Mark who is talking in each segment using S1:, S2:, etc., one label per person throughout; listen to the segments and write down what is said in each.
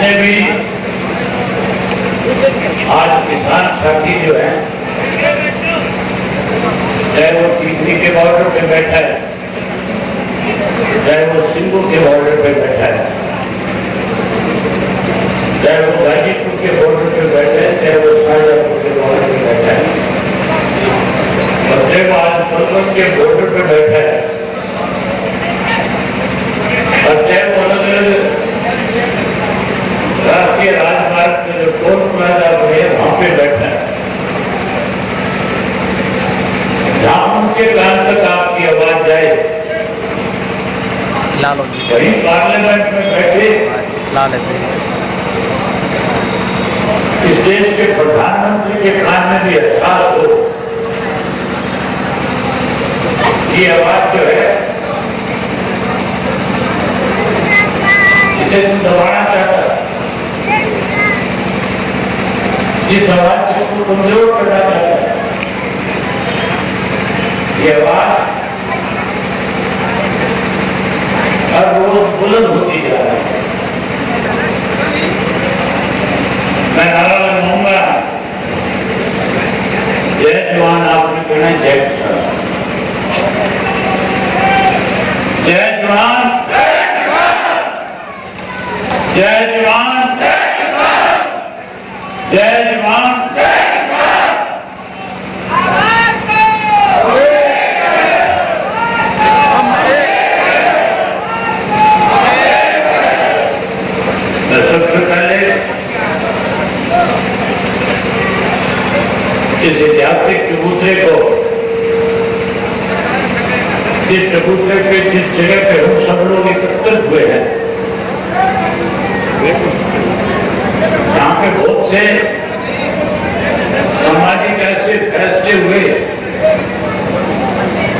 S1: हमने भी आज किसान साथी जो है, चाहे वो टीकरी के बॉर्डर पे बैठा है, चाहे वो सिंगू के बॉर्डर पे बैठा है, चाहे वो गाजीपुर के बॉर्डर पे बैठा है, चाहे वो शाहजहांपुर के बॉर्डर पे बैठा है, और चाहे वो आज पलवल के बॉर्डर पे बैठा है, और चाहे वो अलग अलग राष्ट्रीय राजमार्ग के जो टोल प्लाजा है वहां पे बैठा है। जहां उनके कान तक आपकी आवाज जाए, वही पार्लियामेंट में बैठे इस देश के प्रधानमंत्री के कान में भी एहसास हो, ये आवाज जो है इसे दबाना चाहता है, जिस आवाज को कमजोर करना चाहता है, ये आवाज हर रोज बुलंद होती जा रही है। मैं नारा लगाऊंगा, जय जवान, आपने कहना जय किसान, जय जवान, जय जवान, जय जवान, सबसे पहले इस ऐतिहासिक चबूतरे को, जिस चबूतरे पे, जिस जगह पे हम सब लोग एकत्रित हुए हैं, जहां पे बहुत से सामाजिक ऐसे फैसले हुए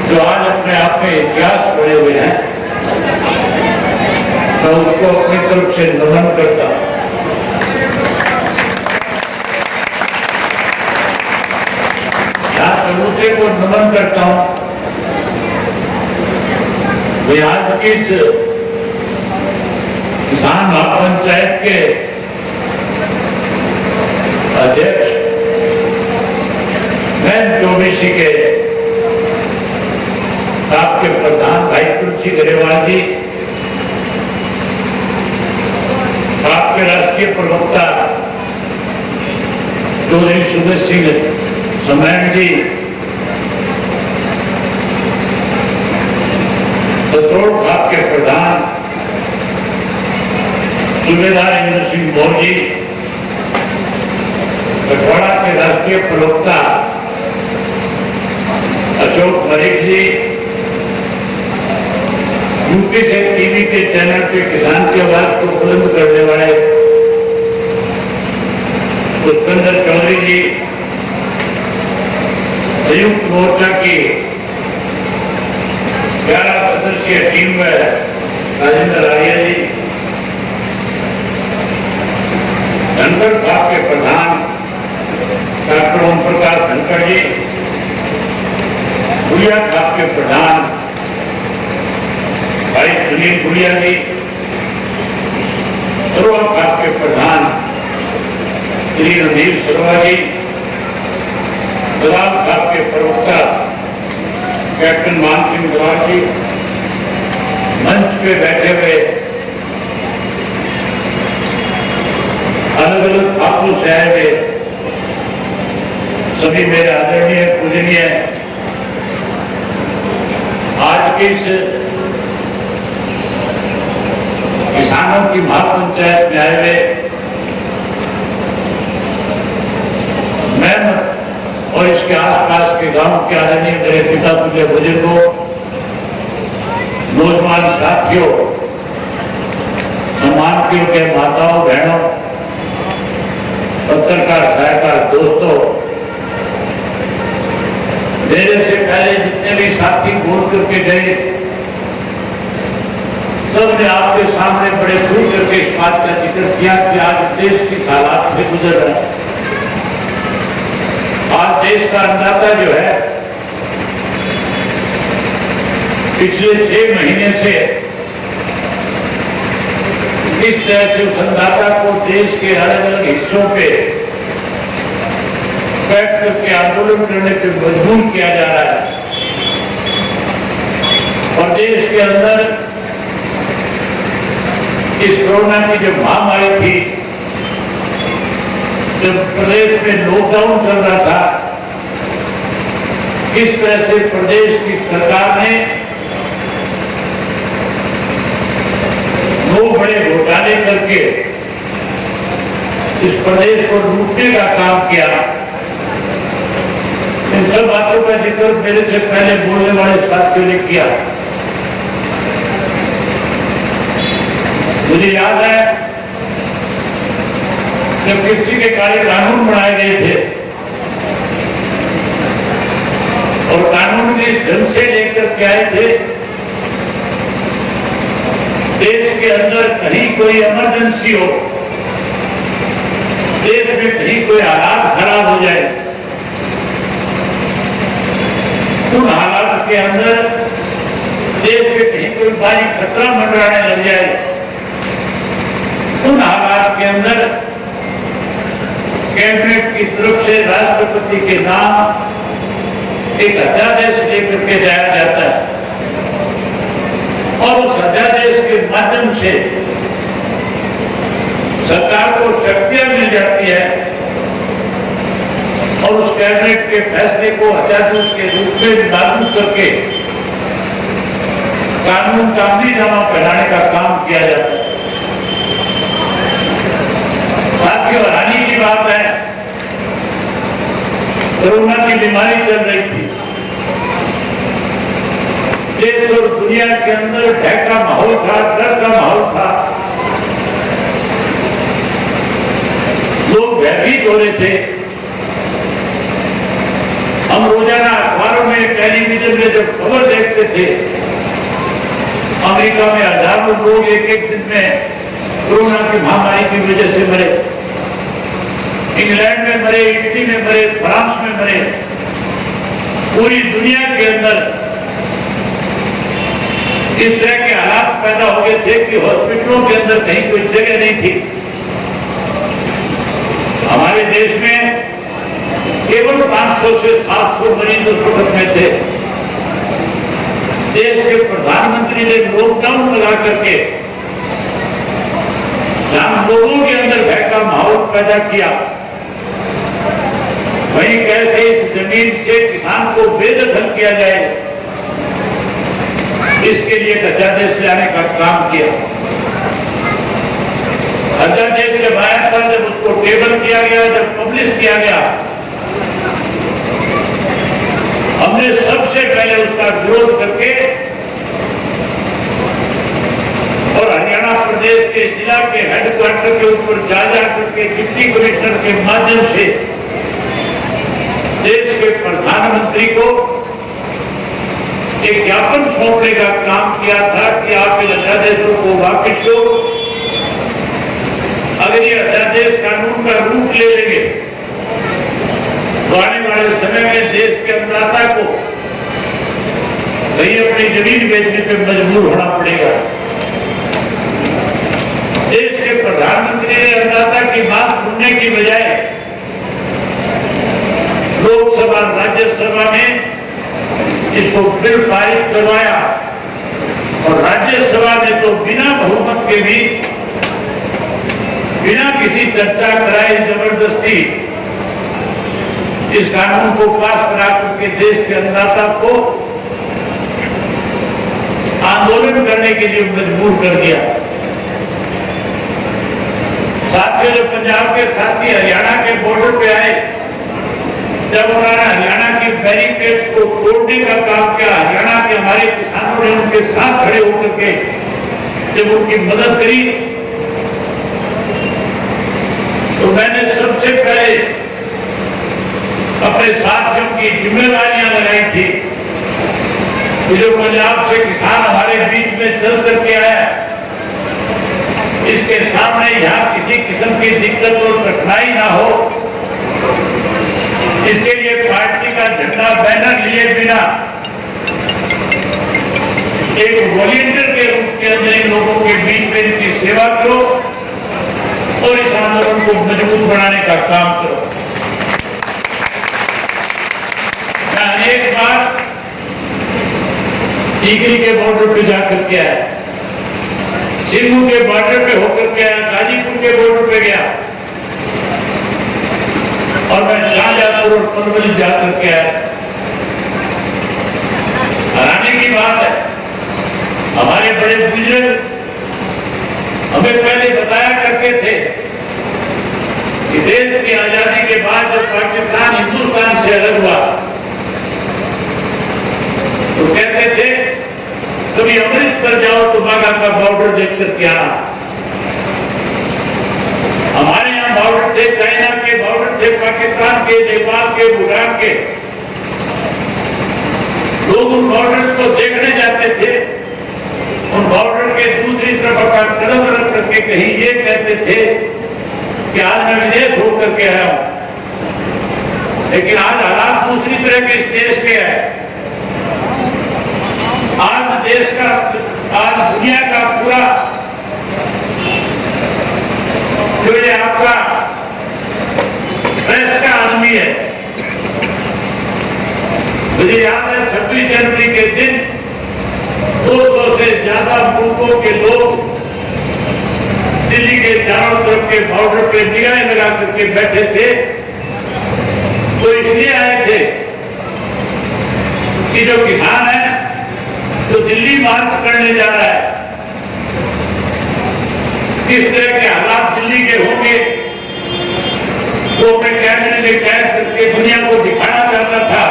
S1: जो आज अपने आप में इतिहास पड़े हुए हैं, मैं उसको अपनी तरफ से नमन करता हूं। यहाँ चबूतरे को नमन करता हूं। मैं आज की इस किसान महापंचायत के अध्यक्ष मैं चौबीसी के आपके प्रधान भाई तुलसी गरेवाल जी, आपके राष्ट्रीय प्रवक्ता चौधरी सुबह सिंह समैन जी, सतरोड़ खाप के प्रधान सूबेदार इंद्र सिंह मौर्य जी, पटवाड़ा के राष्ट्रीय प्रवक्ता अशोक मलिक जी, यूपी से टीवी के चैनल पे किसान की आवाज को बुलंद करने वाले पुष्पेंद्र चौधरी जी, संयुक्त मोर्चा की 11 सदस्यीय टीम में राजेंद्र आर्य जी, धनगढ़ खाप के प्रधान डॉक्टर ओम प्रकाश धनखड़ जी, गुड़िया खाप के प्रधान भाई सुनील गुड़िया जी, सरोवर खाप के प्रधान श्री रणधीर सरोवर जी, दलाल खाप के प्रवक्ता कैप्टन मान सिंह गवार जी, मंच पे बैठे हुए अलग अलग खापों से आए हुए सभी मेरे आदरणीय पूजनीय आज के इस किसानों की महापंचायत में आए हुए मैं और इसके आसपास के गांव के आदरणीय मेरे पिता तुल्य बुजुर्गों, नौजवान साथियों, सम्मानियों के माताओं बहनों, पत्रकार सहायकार दोस्तों, मेरे से पहले जितने भी साथी बोल करके गए, सबने आपके सामने बड़े खुल करके इस बात का जिक्र किया कि आज देश किस हालात से गुजर रहा है। आज देश का अंदाजा जो है पिछले 6 महीने से किस तरह से संदाता को देश के अलग अलग हिस्सों पे बैठ करके आंदोलन करने पे मजबूर किया जा रहा है। और देश के अंदर इस कोरोना की जो महामारी थी, जब प्रदेश में लॉकडाउन चल रहा था, किस तरह से प्रदेश की सरकार ने दो बड़े घोटाले करके इस प्रदेश को लूटने का काम किया। इन सब बातों का जिक्र मेरे से पहले बोलने वाले साथियों ने किया। मुझे याद है जब कृषि के काले कानून बनाए गए थे और कानून भी इस ढंग से लेकर के आए थे, देश के अंदर कहीं कोई इमरजेंसी हो, देश में कहीं कोई हालात खराब हो जाए, उन हालात के अंदर देश में कहीं कोई भारी खतरा मंडराने लग जाए, उन हालात के अंदर कैबिनेट की तरफ से राष्ट्रपति के नाम एक अध्यादेश लेकर के जाया जाता है और उस अध्यादेश के माध्यम से सरकार को शक्तियां मिल जाती है और उस कैबिनेट के फैसले को अध्यादेश के रूप में लागू करके कानून का अमलीजामा पहनाने का काम किया जाता है। साथियों, हैरानी की बात है, कोरोना की बीमारी चल रही थी, देश और दुनिया के अंदर भय का माहौल था, डर का माहौल था, लोग भयभीत हो रहे थे। हम रोजाना अखबारों में, टेलीविजन में जब खबर देखते थे, अमेरिका में हजारों लोग एक एक दिन में कोरोना की महामारी की वजह से मरे, इंग्लैंड में मरे, इटली में मरे, फ्रांस में मरे, पूरी दुनिया के अंदर इस तरह के हालात पैदा हो गए थे कि हॉस्पिटलों के अंदर कहीं कोई जगह नहीं थी। हमारे देश में केवल 500 से 700 मरीज उस वक्त में थे। देश के प्रधानमंत्री ने लॉकडाउन लगा करके जहां लोगों के अंदर भय का माहौल पैदा किया, वहीं कैसे इस जमीन से किसान को बेदखल किया जाए, इसके लिए अध्यादेश लाने का काम किया। अध्यादेश जब आया था, जब उसको टेबल किया गया, जब पब्लिश किया गया, हमने सबसे पहले उसका विरोध करके और हरियाणा प्रदेश के जिला के हेडक्वार्टर के ऊपर जा करके डिप्टी कमिश्नर के माध्यम से देश के प्रधानमंत्री को एक ज्ञापन सौंपने का काम किया था कि आप इन अध्यादेशों को वापस लो। अगर ये अध्यादेश कानून का रूप ले लेंगे तो आने वाले समय में देश के अन्नदाता को कहीं अपनी जमीन बेचने पे मजबूर होना पड़ेगा। देश के प्रधानमंत्री ने अन्नदाता की बात सुनने की बजाय लोकसभा राज्यसभा में इसको बिल पारित करवाया और राज्यसभा में तो बिना बहुमत के भी, बिना किसी चर्चा कराए जबरदस्ती इस कानून को पास करा करके देश के अन्नदाता को आंदोलन करने के लिए मजबूर कर दिया। साथियों, जब पंजाब के साथी हरियाणा के बॉर्डर पे आए, जब उन्होंने हरियाणा की बैरिकेड्स को तोड़ने का काम किया, हरियाणा के हमारे किसानों ने उनके साथ खड़े होकर के जब उनकी मदद करी, तो मैंने सबसे पहले अपने साथियों की जिम्मेदारियां लगाई थी कि जो पंजाब से किसान हमारे बीच में चल करके आया, इसके सामने यहाँ किसी किस्म की दिक्कत और कठिनाई ना हो, इसके लिए पार्टी का झंडा बैनर लिए बिना एक वॉलंटियर के रूप के अंदर इन लोगों के बीच में इनकी सेवा करो और इस आंदोलन को मजबूत बनाने का काम करो। मैं अनेक बार टीकरी के बॉर्डर पे जाकर के आया, सिंधु के बॉर्डर पे होकर के आया, गाजीपुर के बॉर्डर पे गया और मैं शाहजहांपुर और पनवली जाकर के आया। हैरानी की बात है, हमारे बड़े बुजुर्ग हमें पहले बताया करते थे कि देश की आजादी के बाद जब पाकिस्तान हिंदुस्तान से अलग हुआ तो कहते थे कभी अमृतसर जाओ तो बाघा का बॉर्डर देख करके आना। हमारे यहाँ बॉर्डर थे, चाइना के बॉर्डर थे, पाकिस्तान के, नेपाल के, भूटान के। लोग उन बॉर्डर को देखने जाते थे, उन बॉर्डर के दूसरी तरफ अपना कदम रख करके कहीं ये कहते थे कि आज मैं विदेश होकर के आया हूं। लेकिन आज हालात दूसरी तरह के इस देश के है। आज देश का, आज दुनिया का पूरा जो ये आपका प्रेस का आदमी है, मुझे याद है 26 जनवरी के दिन 200 से ज्यादा मुल्कों के लोग दिल्ली के चारों तरफ के बॉर्डर पे निगाहें लगा करके बैठे थे। तो इसलिए आए थे कि जो किसान है जो दिल्ली मार्च करने जा रहा है, किस तरह के हालात दिल्ली के होंगे, वो अपने कैबिनेट में कैद करके दुनिया को दिखाना चाहता था।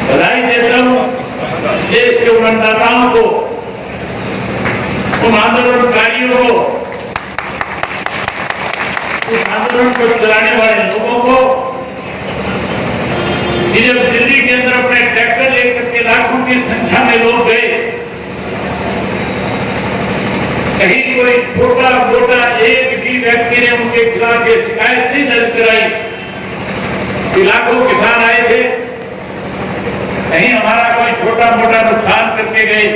S1: बधाई देता हूं देश के उन अन्नदाताओं को, उन आंदोलनकारियों को, उस आंदोलन को चलाने वाले लोगों को कि जब दिल्ली के अंदर अपने ट्रैक्टर लेकर के लाखों की संख्या में लोग गए, कहीं कोई छोटा मोटा एक भी व्यक्ति ने उनके खिलाफ ये शिकायत नहीं दर्ज कराई कि लाखों किसान आए थे, कहीं हमारा कोई छोटा मोटा नुकसान करके गए।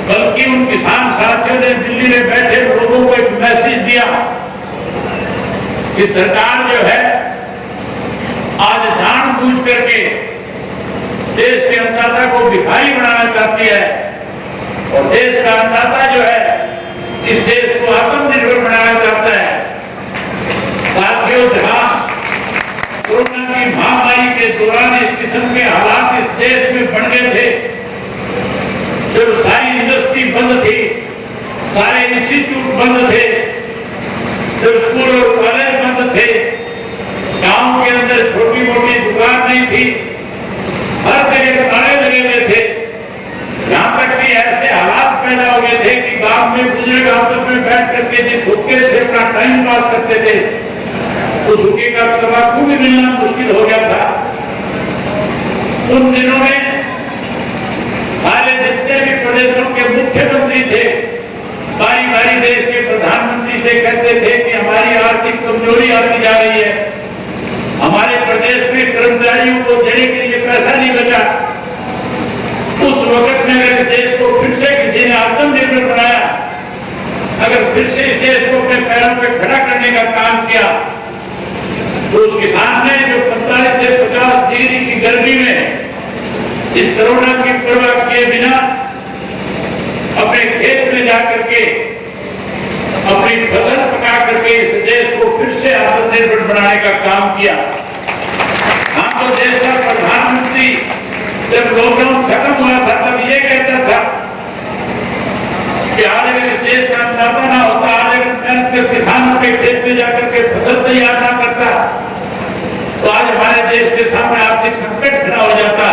S1: बल्कि उन किसान साथियों ने दिल्ली में बैठे लोगों को एक मैसेज दिया कि सरकार जो है आज जानबूझ करके देश के अन्नदाता को भिखारी बनाना चाहती है और देश का अन्नदाता जो है इस देश को आत्मनिर्भर बनाना चाहता है। साथियों, जहां कोरोना की महामारी के दौरान इस किस्म के हालात इस देश में बन गए थे, जब सारी इंडस्ट्री बंद थी, सारे इंस्टीट्यूट बंद थे, जब स्कूल और कॉलेज बंद थे, गांव के अंदर छोटी मोटी दुकान नहीं थी, हर जगह ताले लगे हुए थे। यहां तक कि ऐसे हालात पैदा हो गए थे कि गांव में बुजुर्ग आपस में बैठ करके जिस हुक्के से अपना टाइम पास करते थे, उस हुक्के का तंबाकू भी मिलना मुश्किल हो गया था। उन दिनों में सारे जितने भी प्रदेशों के मुख्यमंत्री थे, बारी बारी देश के प्रधानमंत्री से कहते थे कि हमारी आर्थिक कमजोरी आती जा रही है, हमारे प्रदेश में कर्मचारियों को देने के लिए पैसा नहीं बचा। उस वक्त में अगर इस देश को फिर से किसी ने आत्मनिर्भर बनाया, अगर फिर से इस देश को अपने पैरों पर खड़ा करने का काम किया, तो उस किसान ने जो 45 से 50 डिग्री की गर्मी में इस कोरोना की परवाह किए बिना अपने खेत में जाकर के अपनी फसल पका करके इस देश को फिर से आत्मनिर्भर बनाने का काम किया। हम तो देश का प्रधानमंत्री जब लॉकडाउन खत्म हुआ था तब ये कहता था कि आज अगर इस देश का अन्नदाता ना होता, आज अगर किसानों के खेत में जाकर के फसल तैयार ना करता, तो आज हमारे देश के सामने आर्थिक संकट खड़ा हो जाता।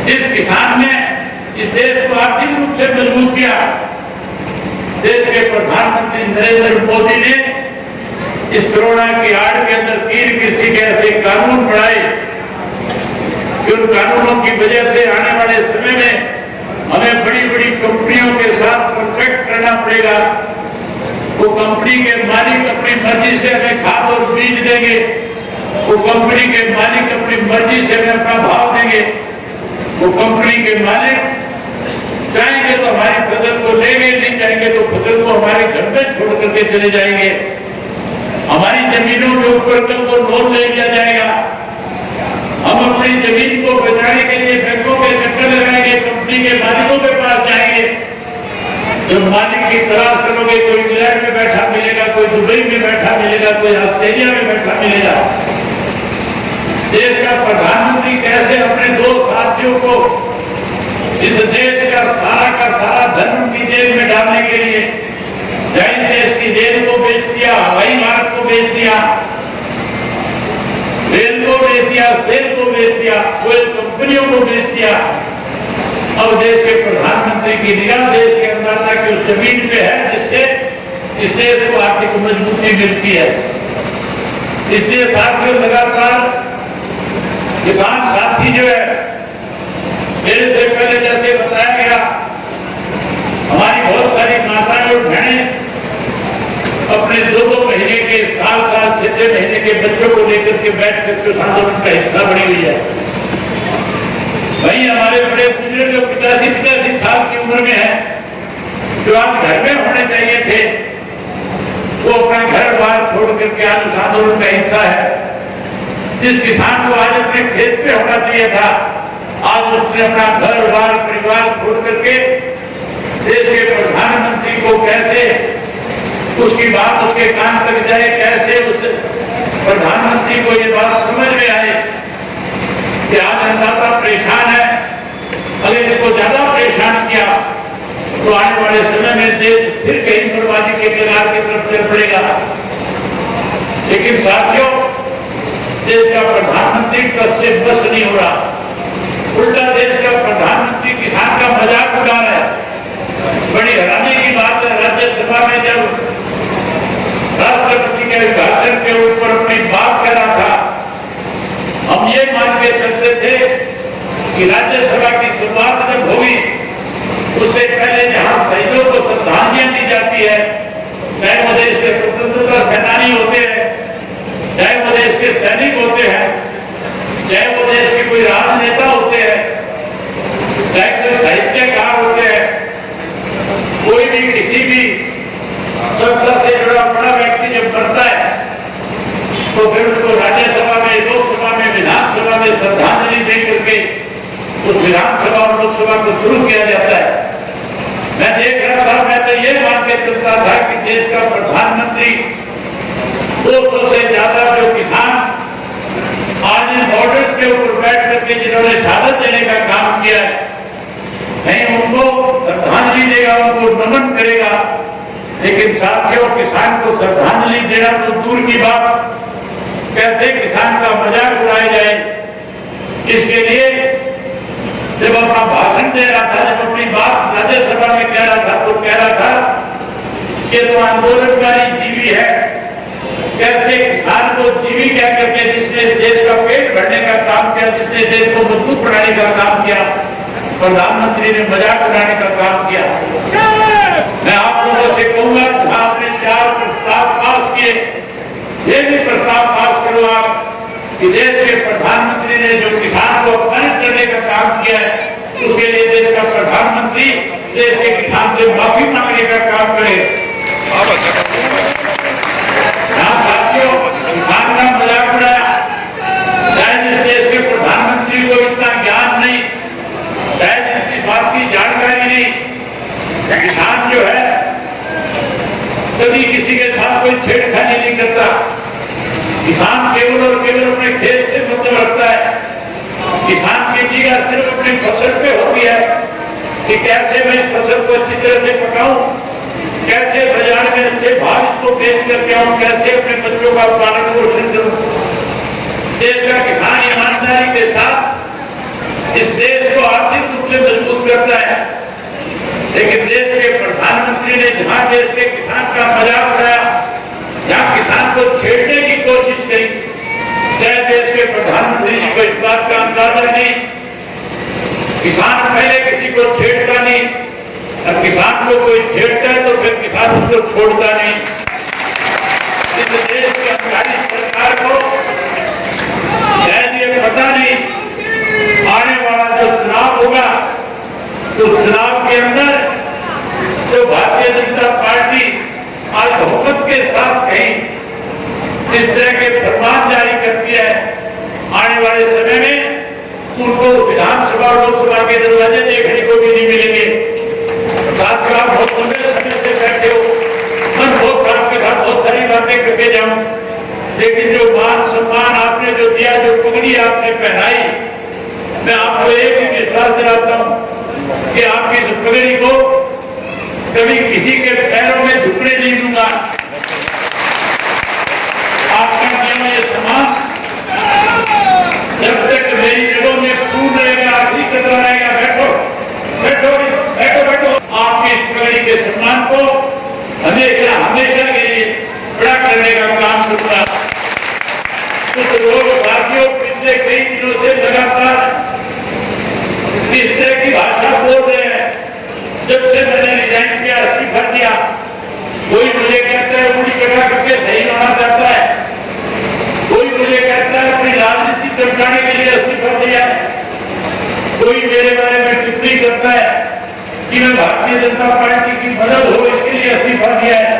S1: इस किसान ने इस देश को आर्थिक रूप से मजबूत किया। देश के प्रधानमंत्री नरेंद्र मोदी ने इस कोरोना की आड़ के अंदर 3 कृषि के ऐसे कानून बनाए कि उन कानूनों की वजह से आने वाले समय में हमें बड़ी बड़ी कंपनियों के साथ कॉन्ट्रैक्ट करना पड़ेगा। वो कंपनी के मालिक अपनी मर्जी से हमें खाद और बीज देंगे, वो कंपनी के मालिक अपनी मर्जी से हमें अपना भाव देंगे, वो कंपनी के मालिक चाहेंगे तो हमारी फसल को लेंगे, नहीं चाहेंगे तो फसल को हमारे घर में छोड़ करके चले जाएंगे। हमारी जमीनों के ऊपर कल को लोन ले लिया जाएगा। हम अपनी जमीन को बचाने के लिए बैंकों के चक्कर लगाएंगे, कंपनी के मालिकों के पास जाएंगे। जो मालिक की तलाश करोगे, कोई इंग्लैंड में बैठा मिलेगा, कोई दुबई में बैठा मिलेगा, कोई ऑस्ट्रेलिया में बैठा मिलेगा। देश का प्रधानमंत्री कैसे अपने दो साथियों को इस देश का सारा धन उनकी जेब में डालने के लिए जैन देश की जेल को बेच दिया, हवाई मार्ग को बेच दिया, रेल को बेच दिया, सेल को बेच दिया, कोई कंपनियों को बेच दिया। अब देश के प्रधानमंत्री की निगाह देश के अंदर तक उस जमीन पे है जिससे इस देश को आर्थिक मजबूती मिलती है। इसलिए साथियों लगातार किसान साथी जो है, मेरे से पहले जैसे बताया गया, हमारी बहुत सारी माताएं और बहनें अपने 2-2 महीने के, साल 6-6 महीने के बच्चों को लेकर के बैठ करके उस आंदोलन का हिस्सा बनी हुई है। वही हमारे बड़े बुजुर्ग जो 85 साल की उम्र में है, जो आज घर में होने चाहिए थे, वो अपना घर बार छोड़ करके आज उस आंदोलन का हिस्सा है। जिस किसान को आज अपने खेत पे होना चाहिए था, आज उसने अपना घर बार परिवार छोड़ करके देश के प्रधानमंत्री को कैसे उसकी बात उसके कान तक जाए, कैसे उस प्रधानमंत्री को ये बात समझ में आए कि आज अन्नदाता परेशान है। अगर इसको ज्यादा परेशान किया तो आने वाले समय में देश फिर कहीं बर्बादी के किनारे की तरफ चल पड़ेगा। लेकिन साथियों, देश का प्रधानमंत्री कस से बस नहीं हो रहा, उल्टा देश का प्रधानमंत्री किसान का मजाक उड़ा रहा है। बड़ी हैरानी की बात है, राज्यसभा में जब राष्ट्रपति के भाषण के ऊपर अपनी बात कह रहा था, हम ये मान के चलते थे कि राज्यसभा की शुरुआत जब होगी उससे पहले जहां शहीदों को श्रद्धांजलि दी जाती है, चाहे वो देश के स्वतंत्रता सेनानी होते हैं, चाहे वो देश के सैनिक होते हैं, चाहे वो देश के कोई राजनेता होते हैं, चाहे कोई साहित्यकार होते हैं, कोई भी किसी भी संस्था से जुड़ा बड़ा व्यक्ति जब मरता है तो फिर उसको राज्यसभा में, लोकसभा में, विधानसभा में श्रद्धांजलि दे करके उस विधानसभा और लोकसभा को शुरू किया जाता है। मैं देख रहा था, मैं तो ये मान के चलता था कि देश का प्रधानमंत्री 200 से ज्यादा जो किसान आज इन बॉर्डर्स के ऊपर बैठ करके जिन्होंने शहादत देने का काम किया है, नहीं उनको श्रद्धांजलि देगा, उनको नमन करेगा। लेकिन साथियों, किसान को श्रद्धांजलि देना तो दूर की बात, कैसे किसान का मजाक उड़ाया जाए, इसके लिए जब अपना भाषण दे रहा था, जब अपनी बात राज्यसभा में कह रहा था, तो कह रहा था कि तो आंदोलनकारी जीवी है। कैसे किसान को जीवी कह करके, जिसने देश का पेट भरने का काम किया, जिसने देश को मजबूत बनाने का काम किया, प्रधानमंत्री ने मजाक उड़ाने का काम किया। मैं आप लोगों से कहूंगा, जहां आपने 4 प्रस्ताव पास किए, ये भी प्रस्ताव पास करो आप कि देश के प्रधानमंत्री ने जो किसान को अपमानित करने का काम किया है, उसके लिए देश का प्रधानमंत्री देश के किसान से माफी मांगने का काम करे। साथियों, किसान का मजाक उड़ाया, शायद इस देश के प्रधानमंत्री को इतना ज्ञान नहीं, शायद इसकी बात की जानकारी नहीं। किसान जो है कभी किसी के साथ कोई छेड़खानी नहीं करता। किसान केवल और केवल अपने खेत से मतलब रखता है। किसान की निगाह सिर्फ अपनी फसल पे होती है कि कैसे मैं इस फसल को अच्छी तरह से पकाऊं, कैसे बाजार में अच्छे भाव इसको बेच करके आऊं, कैसे अपने बच्चों का पालन पोषण करूं। देश का किसान ईमानदारी के साथ इस देश को आर्थिक रूप से मजबूत करता है। लेकिन देश के प्रधानमंत्री ने जहां देश के किसान का मजाक उड़ाया, जहां किसान को छेड़ने की कोशिश करी, चाहे देश के प्रधानमंत्री जी को इस बात का अंदाजा नहीं, किसान पहले किसी को छेड़ता नहीं, और किसान को कोई छेड़ता है तो फिर किसान उसको छोड़ता नहीं। इस देश की हमारी सरकार को शायद ये पता नहीं आने वाला जो चुनाव होगा, तो चुनाव के के अंदर जो भारतीय जनता पार्टी आज बहुमत के साथ कहीं इस तरह के फरमान जारी करती है, आने वाले समय में उनको विधानसभा और लोकसभा के दरवाजे देखने को भी नहीं मिलेंगे। साथियों, आप बहुत लंबे समय से बैठे हो, मन बहुत आपके साथ बहुत सारी बातें करके जाऊं, लेकिन जो मान सम्मान आपने जो दिया, जो पगड़ी आपने पहनाई, मैं आपको एक ही विश्वास दिलाता हूं कि आपकी इस पगड़ी को कभी किसी के पैरों में झुकने नहीं दूंगा। आपका दिया ये सम्मान जब तक मेरी जड़ों में खून रहेगा, आखिरी कतरा रहेगा, बैठो बैठो बैठो बैठो, आपकी इस पगड़ी के सम्मान को हमेशा हमेशा के लिए बड़ा करने का काम करूंगा। कुछ लोग साथियों पिछले कई दिनों से लगातार इस तरह की भाषा बोल रहे हैं। जब से मैंने रिजाइन किया, इस्तीफा दिया, कोई मुझे कहता है मुड़ी कटा करके सही होना चाहता है, कोई मुझे कहता है अपनी राजनीति चमकाने के लिए इस्तीफा दिया है, कोई मेरे बारे में टिप्पणी करता है कि मैं भारतीय जनता पार्टी की मदद हो इसके लिए इस्तीफा दिया है।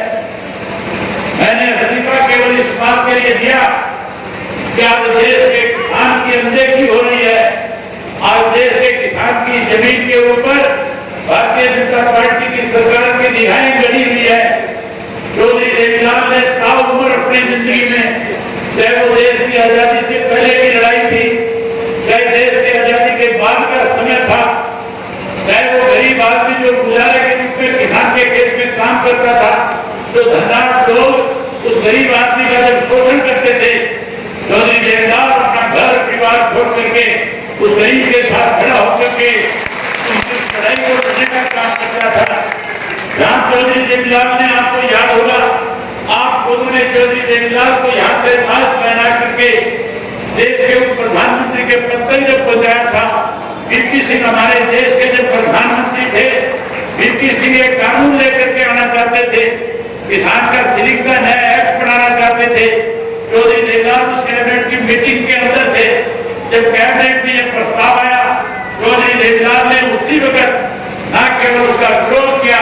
S1: मैंने इस्तीफा केवल इस बात के लिए दिया कि आज देश के किसान की अनदेखी हो रही है, आज देश के किसान की जमीन के ऊपर भारतीय जनता पार्टी की सरकार की निगाहें गड़ी हुई है। चौधरी देवीलाल ने ताउम्र अपनी जिंदगी में, चाहे वो देश की आजादी से पहले की लड़ाई थी, चाहे देश की आजादी के बाद का समय था, चाहे वो गरीब आदमी जो गुजारे के रूप में किसान के खेत में काम करता था, तो धनराज लोग उस गरीब आदमी का जब शोषण करते थे, चौधरी देवीलाल अपना घर परिवार छोड़ करके उस गरीब के साथ खड़ा होकर के उनकी लड़ाई को लड़ने का काम करता था। जहां चौधरी देवीलाल ने, आपको याद होगा, आप लोगों ने चौधरी देवीलाल को यहाँ से ताज पहना करके देश के उप प्रधानमंत्री के पद तक जब पहुंचाया था। वीपी सिंह हमारे देश के जब प्रधानमंत्री थे, वीपी सिंह एक कानून लेकर के आना चाहते थे, किसान का सिलिंग का नया एक्ट बनाना चाहते थे। चौधरी देवीलाल उस कैबिनेट की मीटिंग के अंदर थे। जब कैबिनेट में यह प्रस्ताव आया, चौधरी देवीलाल ने उसी वक्त न केवल उसका विरोध किया,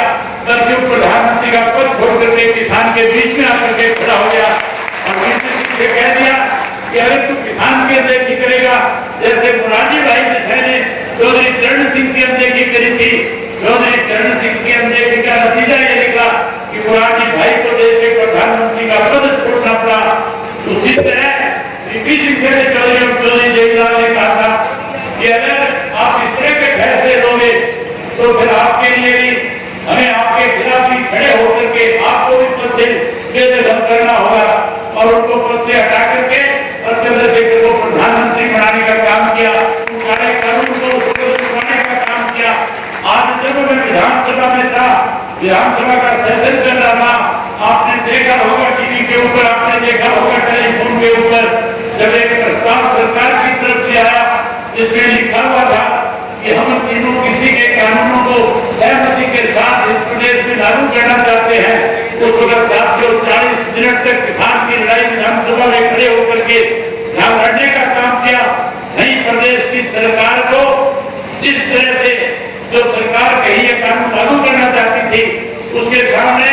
S1: बल्कि प्रधानमंत्री का पद छोड़ करके किसान के बीच में आकर के खड़ा हो गया और वीपी सिंह से कह दिया कि अगर तू किसान की अनदेखी करेगा, जैसे मुरारजी भाई देसाई ने चौधरी चरण सिंह की अनदेखी करी थी, चौधरी चरण सिंह की अनदेखी का नतीजा ये निकला कि मुरारजी भाई को देश के प्रधानमंत्री का पद छोड़ना पड़ा। उसी तरह वीपी सिंह से चौधरी देवीलाल ने कहा था कि अगर आप इस तरह के फैसले लोगे तो फिर आपके लिए भी, हमें आपके खिलाफ भी खड़े होकर के आपको भी पद से बेदखल करना होगा, और उनको पद से हटा करके और चंद्रशेखर को प्रधानमंत्री बनाने का काम किया, काले कानून को छुपाने का काम किया। आज जब मैं विधानसभा में था, विधानसभा का सेशन चल रहा था, आपने देखा होगा टीवी के ऊपर, आपने देखा होगा टेलीफोन के ऊपर, जब एक प्रस्ताव सरकार की तरफ से आया जिसमें लिखा हुआ था कि हम तीनों किसी के कानूनों को सहमति के साथ इस प्रदेश में लागू करना चाहते हैं, उस वक्त साथियों 40 मिनट तक किसान की लड़ाई विधानसभा में खड़े होकर के यहाँ लड़ने का काम किया। नहीं, प्रदेश की सरकार को जिस तरह से जो सरकार कहीं ये कानून लागू करना चाहती थी, उसके सामने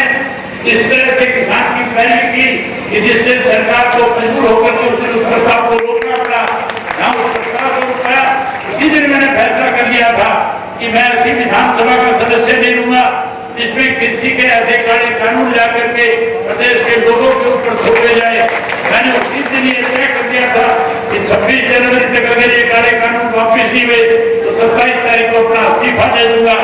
S1: इस तरह से किसान की पहल की कि जिससे सरकार को मजबूर होकर के उस प्रस्ताव को रोकना पड़ा। यहाँ उस प्रस्ताव को रोकाया, इसी दिन मैंने फैसला कर लिया था कि मैं ऐसी विधानसभा का सदस्य नहीं लूंगा जिसमें किसी के ऐसे काले कानून ला करके प्रदेश के लोगों के ऊपर थोपे जाए। मैंने उसी दिन ये तय कर दिया था कि 26 जनवरी तक अगर ये काले कानून वापिस नहीं हुए तो 27 तारीख को अपना इस्तीफा दे दूंगा।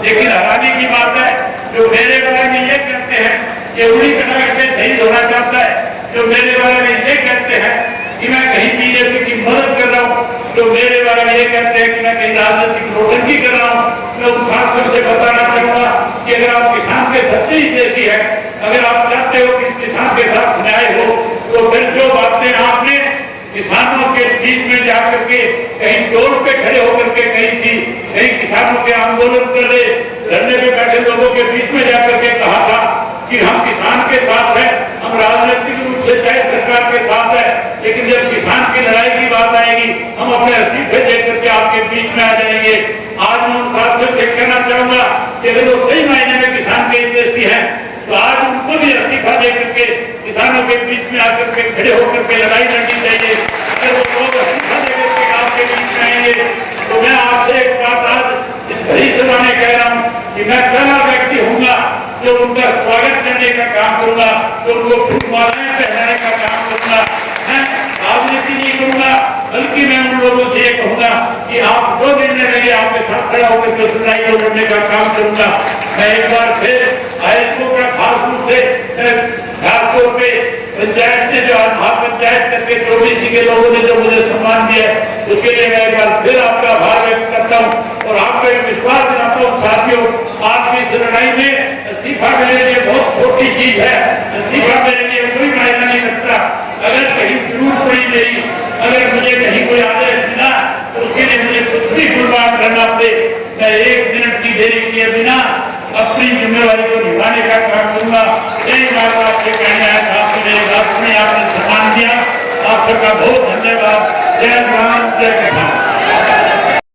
S1: लेकिन हैरानी की बात है, जो मेरे बारे में ये कहते हैं कि उड़ी कटा करके शहीद होना चाहता है, जो मेरे बारे में ये कहते हैं कि मैं कहीं बीजेपी की मदद कर रहा हूँ, जो मेरे बारे में ये कहते हैं कि मैं कहीं राजनीतिक नोटंकी कर रहा हूँ, मैं उन साथियों से बताना चाहूंगा कि अगर आप किसान के सच्चे हितैषी है, अगर आप चाहते हो कि किसान के साथ न्याय हो, तो फिर जो बातें आपने किसानों के बीच में जाकर के कहीं टोल पे खड़े होकर के कही थी, कहीं किसानों के आंदोलन कर रहे धरने पे बैठे लोगों के बीच में जाकर के कहा था कि हम किसान के साथ हैं, हम राजनीतिक रूप से चाहे सरकार के साथ है लेकिन जब किसान की लड़ाई की बात आएगी हम अपने इस्तीफे दे करके आपके बीच में आ जाएंगे। आज मैं उन साथियों से कहना चाहूंगा कि अगर वो सही मायने में किसान के हितैषी हैं तो आज उनको भी इस्तीफा दे करके किसानों के बीच में आकर के खड़े होकर के लड़ाई लड़नी चाहिए। अगर वो लोग इस्तीफा दे करके आपके बीच में आएंगे तो मैं आपसे एक बात आज इस बड़ी सभा में कह रहा हूँ कि मैं पहला व्यक्ति हूँगा जो उनका स्वागत करने का काम करूंगा, जो उनको फुटमालाएं पहनाने का काम करूंगा। मैं राजनीति नहीं करूंगा, बल्कि मैं उन लोगों से ये कहूंगा कि आप जो निर्णय लगे आपके साथ खड़ा होकर के लड़ाई को लड़ने का काम करूंगा। मैं एक बार फिर आयोजकों का खास रूप से खासतौर पे पंचायत ने जो महापंचायत करके चौबीसी के लोगों ने जो मुझे सम्मान दिया उसके लिए मैं एक बार फिर आपका आभार व्यक्त करता हूँ और आपको एक विश्वास दिलाता हूँ साथियों, आपकी इस लड़ाई में इस्तीफा मेरे लिए बहुत छोटी चीज है। इस्तीफा मेरे लिए कोई मायना नहीं रखता। अगर कहीं जरूरत पड़ी मेरी, अगर मुझे कहीं कोई आदेश मिला तो उसके लिए मुझे कुछ भी कुर्बान करना पड़े, मैं 1 मिनट की देरी किए बिना अपनी जिम्मेवारी को निभाने का काम करूंगा। एक बात आपसे कहना है, आपने मेरी बात सुनी, आपने सम्मान दिया, आप सबका बहुत धन्यवाद। जय राम, जय किसान।